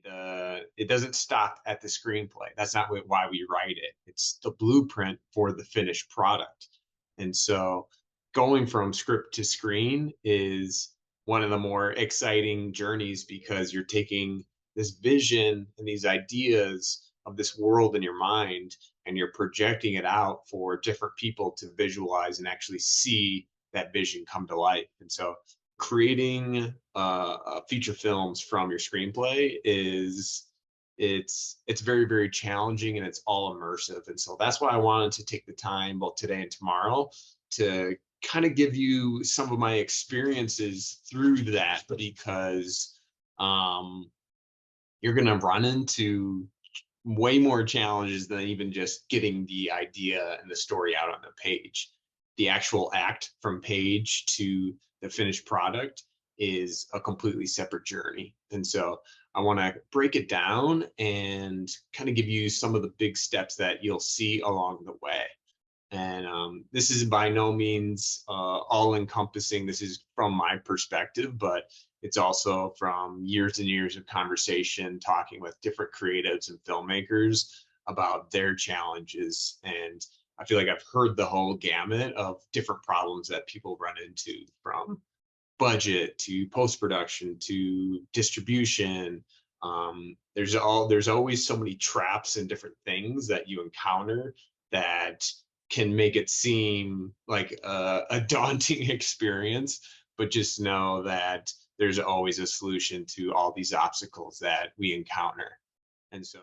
it doesn't stop at the screenplay. That's not why we write it. It's the blueprint for the finished product. And so going from script to screen is one of the more exciting journeys because you're taking this vision and these ideas of this world in your mind and you're projecting it out for different people to visualize and actually see that vision come to life. And so creating feature films from your screenplay is it's very very challenging and it's all immersive, and so that's why I wanted to take the time both today and tomorrow to kind of give you some of my experiences through that, because um, you're going to run into way more challenges than even just getting the idea and the story out on the page. The actual act from page to the finished product is a completely separate journey. And so I want to break it down and kind of give you some of the big steps that you'll see along the way. And this is by no means all encompassing. This is from my perspective, but it's also from years and years of conversation, talking with different creatives and filmmakers about their challenges. And I feel like I've heard the whole gamut of different problems that people run into, from budget to post production to distribution. There's always so many traps and different things that you encounter that can make it seem like a daunting experience, but just know that there's always a solution to all these obstacles that we encounter. And so